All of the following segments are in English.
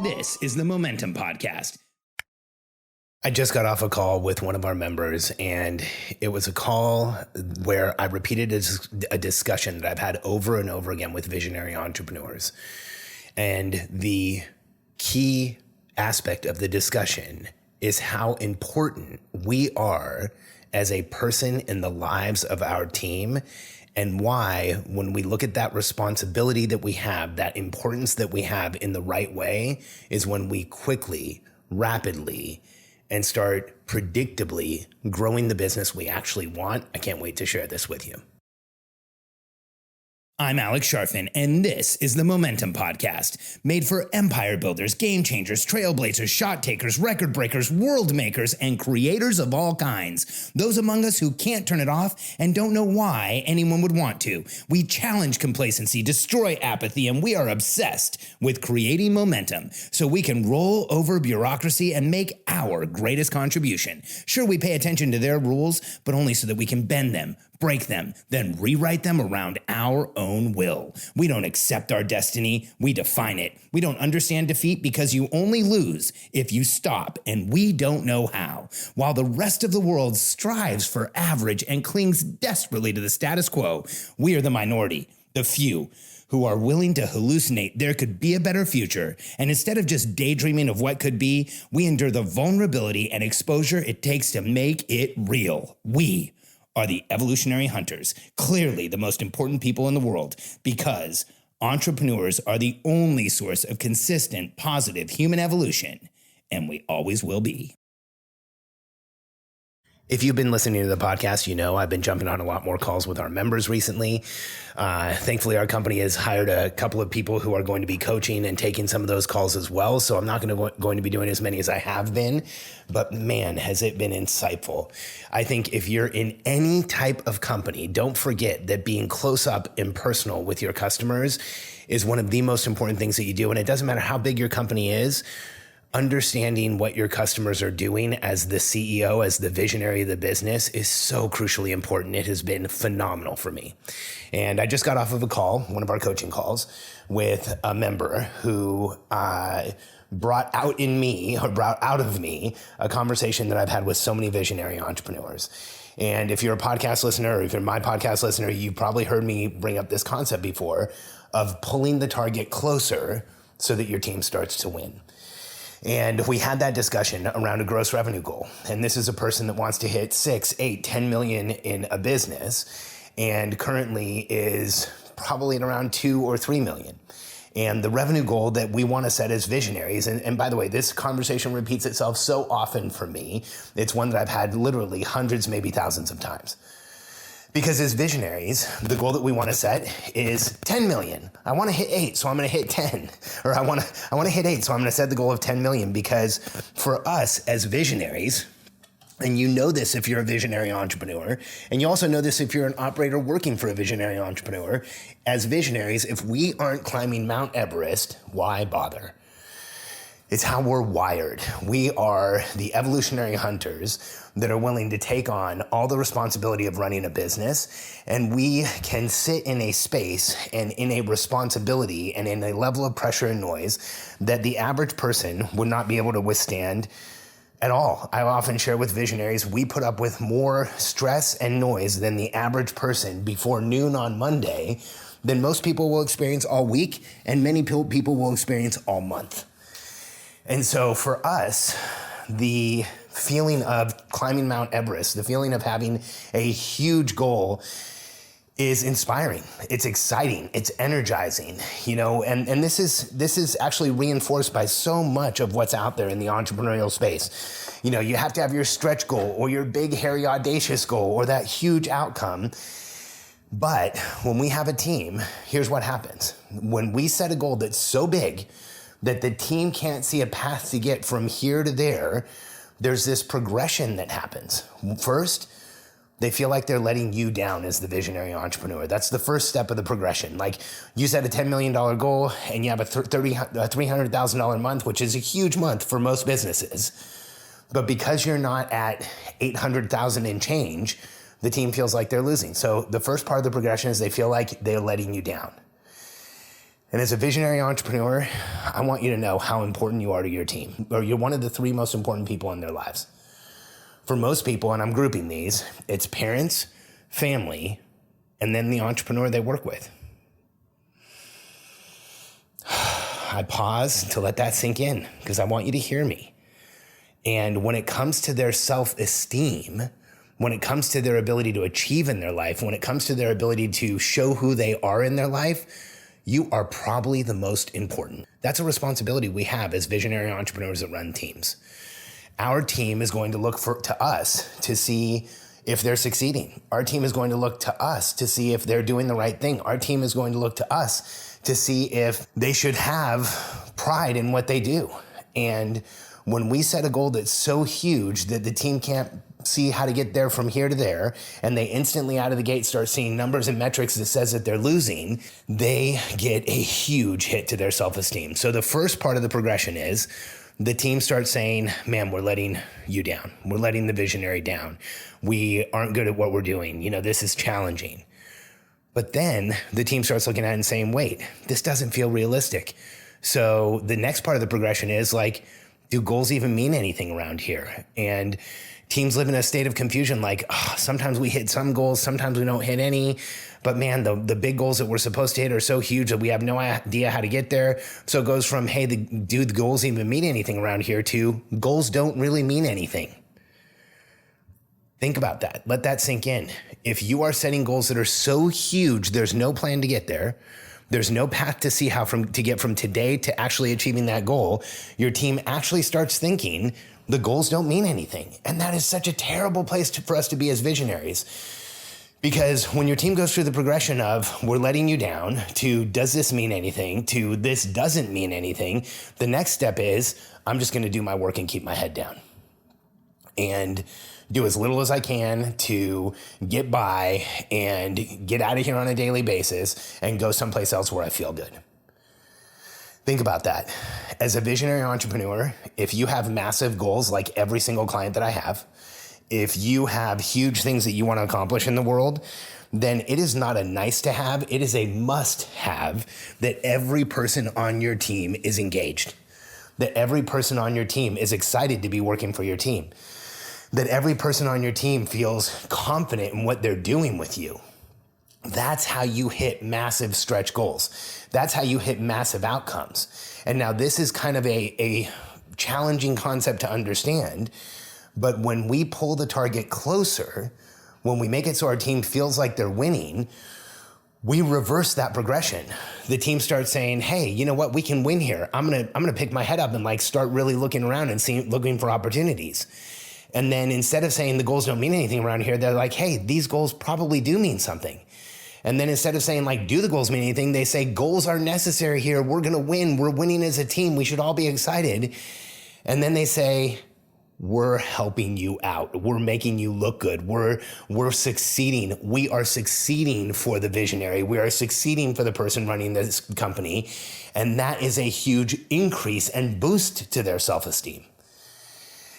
This is the Momentum Podcast. I just got off a call with one of our members, and it was a call where I repeated a discussion that I've had over and over again with visionary entrepreneurs. And the key aspect of the discussion is how important we are as a person in the lives of our team, and why, when we look at that responsibility that we have, that importance that we have in the right way, is when we quickly, rapidly, and start predictably growing the business we actually want. I can't wait to share this with you. I'm Alex Sharfin, and this is the Momentum Podcast, made for empire builders, game changers, trailblazers, shot takers, record breakers, world makers, and creators of all kinds. Those among us who can't turn it off and don't know why anyone would want to. We challenge complacency, destroy apathy, and we are obsessed with creating momentum so we can roll over bureaucracy and make our greatest contribution. Sure, we pay attention to their rules, but only so that we can bend them, break them, then rewrite them around our own will. We don't accept our destiny, we define it. We don't understand defeat because you only lose if you stop, and we don't know how. While the rest of the world strives for average and clings desperately to the status quo, we are the minority, the few, who are willing to hallucinate there could be a better future. And instead of just daydreaming of what could be, we endure the vulnerability and exposure it takes to make it real. We are the evolutionary hunters, clearly the most important people in the world, because entrepreneurs are the only source of consistent, positive human evolution, and we always will be. If you've been listening to the podcast, you know I've been jumping on a lot more calls with our members recently. Thankfully, our company has hired a couple of people who are going to be coaching and taking some of those calls as well. So I'm not going to be doing as many as I have been. But man, has it been insightful. I think if you're in any type of company, don't forget that being close up and personal with your customers is one of the most important things that you do. And it doesn't matter how big your company is. Understanding what your customers are doing as the CEO, as the visionary of the business, is so crucially important. It has been phenomenal for me. And I just got off of a call, one of our coaching calls, with a member who brought out of me a conversation that I've had with so many visionary entrepreneurs. And if you're a podcast listener, or if you're my podcast listener, you've probably heard me bring up this concept before of pulling the target closer so that your team starts to win. And we had that discussion around a gross revenue goal. And this is a person that wants to hit 6, 8, 10 million in a business, and currently is probably at around 2 or 3 million. And the revenue goal that we want to set as visionaries, and by the way, this conversation repeats itself so often for me. It's one that I've had literally hundreds, maybe thousands of times. Because as visionaries, the goal that we want to set is 10 million. I want to hit 8, so I'm going to hit 10. Or I want to hit 8, so I'm going to set the goal of 10 million. Because for us as visionaries, and you know this if you're a visionary entrepreneur, and you also know this if you're an operator working for a visionary entrepreneur, as visionaries, if we aren't climbing Mount Everest, why bother? It's how we're wired. We are the evolutionary hunters that are willing to take on all the responsibility of running a business, and we can sit in a space and in a responsibility and in a level of pressure and noise that the average person would not be able to withstand at all. I often share with visionaries, we put up with more stress and noise than the average person before noon on Monday than most people will experience all week, and many people will experience all month. And so for us, the feeling of climbing Mount Everest, the feeling of having a huge goal is inspiring. It's exciting. It's energizing, and this is actually reinforced by so much of what's out there in the entrepreneurial space. You have to have your stretch goal or your big, hairy, audacious goal or that huge outcome. But when we have a team, here's what happens. When we set a goal that's so big that the team can't see a path to get from here to there, there's this progression that happens. First, they feel like they're letting you down as the visionary entrepreneur. That's the first step of the progression. Like, you set a $10 million goal and you have a $300,000 month, which is a huge month for most businesses. But because you're not at 800,000 and change, the team feels like they're losing. So the first part of the progression is they feel like they're letting you down. And as a visionary entrepreneur, I want you to know how important you are to your team, or you're one of the 3 most important people in their lives. For most people, and I'm grouping these, it's parents, family, and then the entrepreneur they work with. I pause to let that sink in because I want you to hear me. And when it comes to their self-esteem, when it comes to their ability to achieve in their life, when it comes to their ability to show who they are in their life, you are probably the most important. That's a responsibility we have as visionary entrepreneurs that run teams. Our team is going to look to us to see if they're succeeding. Our team is going to look to us to see if they're doing the right thing. Our team is going to look to us to see if they should have pride in what they do. And when we set a goal that's so huge that the team can't see how to get there from here to there, and they instantly out of the gate start seeing numbers and metrics that says that they're losing, they get a huge hit to their self-esteem. So the first part of the progression is the team starts saying, man, we're letting you down. We're letting the visionary down. We aren't good at what we're doing. This is challenging. But then the team starts looking at it and saying, wait, this doesn't feel realistic. So the next part of the progression is like, do goals even mean anything around here? And teams live in a state of confusion, like, sometimes we hit some goals, sometimes we don't hit any. But man, the big goals that we're supposed to hit are so huge that we have no idea how to get there. So it goes from, hey, do the goals even mean anything around here, to goals don't really mean anything. Think about that. Let that sink in. If you are setting goals that are so huge, there's no plan to get there, there's no path to see how to get from today to actually achieving that goal, your team actually starts thinking the goals don't mean anything. And that is such a terrible place for us to be as visionaries. Because when your team goes through the progression of we're letting you down to does this mean anything to this doesn't mean anything, the next step is I'm just going to do my work and keep my head down and do as little as I can to get by and get out of here on a daily basis and go someplace else where I feel good. Think about that. As a visionary entrepreneur, if you have massive goals like every single client that I have, if you have huge things that you want to accomplish in the world, then it is not a nice to have, it is a must have that every person on your team is engaged, that every person on your team is excited to be working for your team, that every person on your team feels confident in what they're doing with you. That's how you hit massive stretch goals. That's how you hit massive outcomes. And now this is kind of a challenging concept to understand, but when we pull the target closer, when we make it so our team feels like they're winning, we reverse that progression. The team starts saying, hey, you know what? We can win here. I'm gonna pick my head up and start really looking around and looking for opportunities. And then instead of saying the goals don't mean anything around here, they're like, hey, these goals probably do mean something. And then instead of saying do the goals mean anything, they say goals are necessary here. We're going to win. We're winning as a team. We should all be excited. And then they say, we're helping you out. We're making you look good. We're succeeding. We are succeeding for the visionary. We are succeeding for the person running this company. And that is a huge increase and boost to their self-esteem.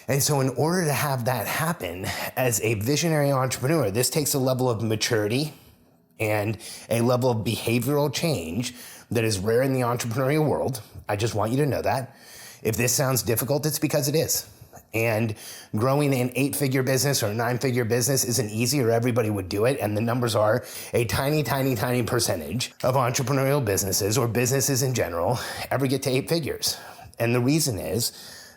And so in order to have that happen as a visionary entrepreneur, this takes a level of maturity and a level of behavioral change that is rare in the entrepreneurial world. I just want you to know that. If this sounds difficult, it's because it is. And growing an 8-figure business or a 9-figure business isn't easy, or everybody would do it. And the numbers are a tiny, tiny, tiny percentage of entrepreneurial businesses or businesses in general ever get to 8 figures. And the reason is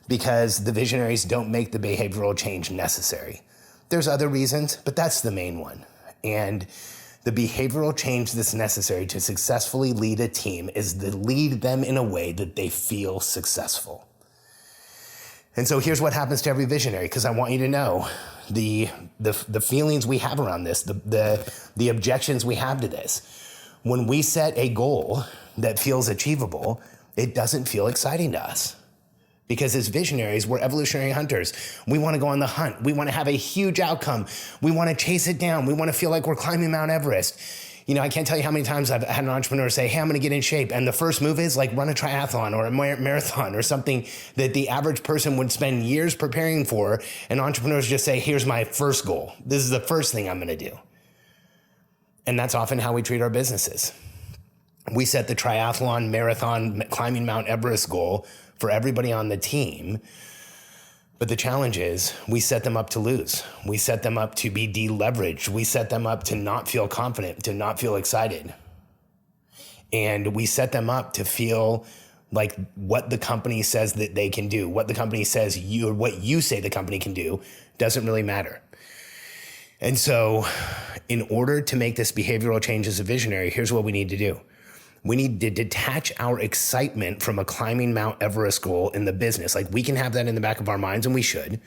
because the visionaries don't make the behavioral change necessary. There's other reasons, but that's the main one. And the behavioral change that's necessary to successfully lead a team is to lead them in a way that they feel successful. And so here's what happens to every visionary, because I want you to know the feelings we have around this, the objections we have to this. When we set a goal that feels achievable, it doesn't feel exciting to us. Because as visionaries, we're evolutionary hunters. We want to go on the hunt. We want to have a huge outcome. We want to chase it down. We want to feel like we're climbing Mount Everest. I can't tell you how many times I've had an entrepreneur say, hey, I'm going to get in shape. And the first move is run a triathlon or a marathon or something that the average person would spend years preparing for. And entrepreneurs just say, here's my first goal. This is the first thing I'm going to do. And that's often how we treat our businesses. We set the triathlon, marathon, climbing Mount Everest goal for everybody on the team. But the challenge is we set them up to lose. We set them up to be deleveraged. We set them up to not feel confident, to not feel excited. And we set them up to feel like what the company says that they can do, what the company says you, or what you say the company can do doesn't really matter. And so in order to make this behavioral change as a visionary, here's what we need to do. We need to detach our excitement from a climbing Mount Everest goal in the business. Like, we can have that in the back of our minds, and we should.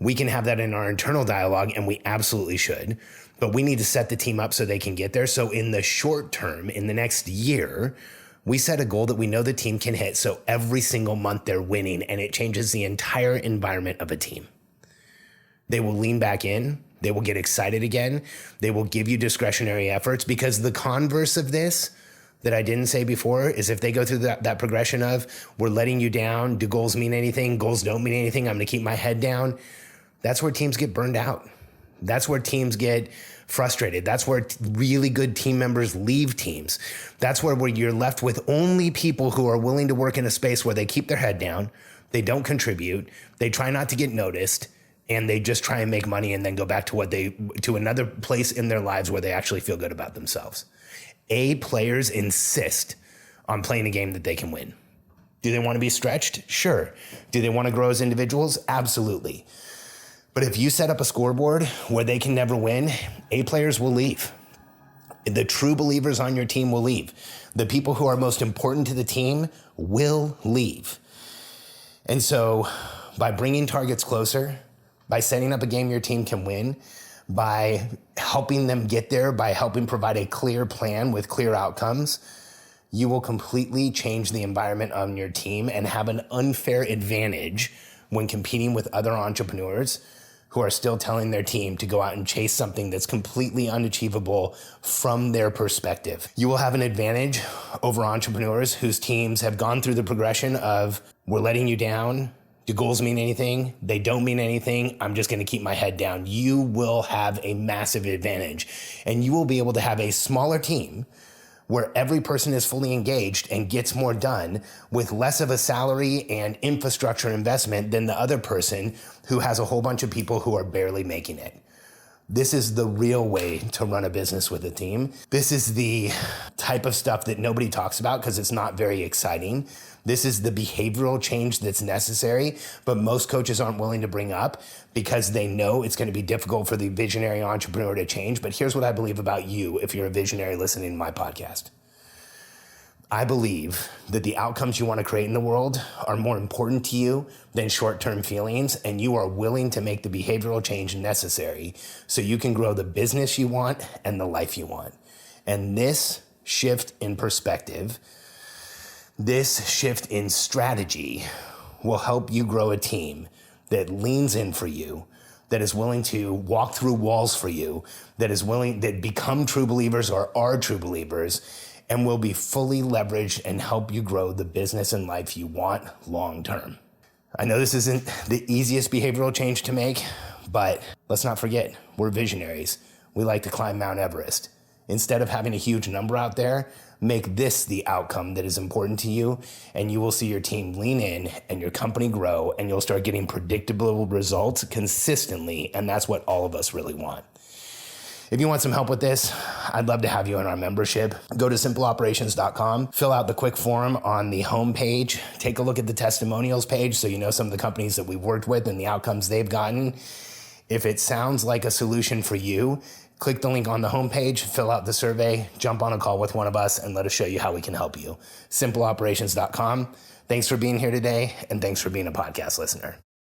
We can have that in our internal dialogue, and we absolutely should. But we need to set the team up so they can get there. So in the short term, in the next year, we set a goal that we know the team can hit. So every single month they're winning, and it changes the entire environment of a team. They will lean back in. They will get excited again. They will give you discretionary efforts, because the converse of this that I didn't say before is if they go through that progression of, we're letting you down, do goals mean anything? Goals don't mean anything. I'm going to keep my head down. That's where teams get burned out. That's where teams get frustrated. That's where really good team members leave teams. That's where you're left with only people who are willing to work in a space where they keep their head down, they don't contribute, they try not to get noticed, and they just try and make money and then go back to another place in their lives where they actually feel good about themselves. A players insist on playing a game that they can win. Do they want to be stretched? Sure. Do they want to grow as individuals? Absolutely. But if you set up a scoreboard where they can never win, A players will leave. The true believers on your team will leave. The people who are most important to the team will leave. And so by bringing targets closer, by setting up a game your team can win, by helping them get there, by helping provide a clear plan with clear outcomes, you will completely change the environment on your team and have an unfair advantage when competing with other entrepreneurs who are still telling their team to go out and chase something that's completely unachievable from their perspective. You will have an advantage over entrepreneurs whose teams have gone through the progression of, we're letting you down. Do goals mean anything? They don't mean anything. I'm just going to keep my head down. You will have a massive advantage, and you will be able to have a smaller team where every person is fully engaged and gets more done with less of a salary and infrastructure investment than the other person who has a whole bunch of people who are barely making it. This is the real way to run a business with a team. This is the type of stuff that nobody talks about because it's not very exciting. This is the behavioral change that's necessary, but most coaches aren't willing to bring up because they know it's going to be difficult for the visionary entrepreneur to change. But here's what I believe about you if you're a visionary listening to my podcast. I believe that the outcomes you want to create in the world are more important to you than short-term feelings, and you are willing to make the behavioral change necessary so you can grow the business you want and the life you want. And this shift in perspective, this shift in strategy will help you grow a team that leans in for you, that is willing to walk through walls for you, that become true believers or are true believers, and will be fully leveraged and help you grow the business and life you want long term. I know this isn't the easiest behavioral change to make, but let's not forget, we're visionaries. We like to climb Mount Everest. Instead of having a huge number out there, make this the outcome that is important to you, and you will see your team lean in and your company grow, and you'll start getting predictable results consistently, and that's what all of us really want. If you want some help with this, I'd love to have you in our membership. Go to simpleoperations.com, fill out the quick form on the homepage, take a look at the testimonials page so you know some of the companies that we've worked with and the outcomes they've gotten. If it sounds like a solution for you, click the link on the homepage, fill out the survey, jump on a call with one of us, and let us show you how we can help you. Simpleoperations.com. Thanks for being here today, and thanks for being a podcast listener.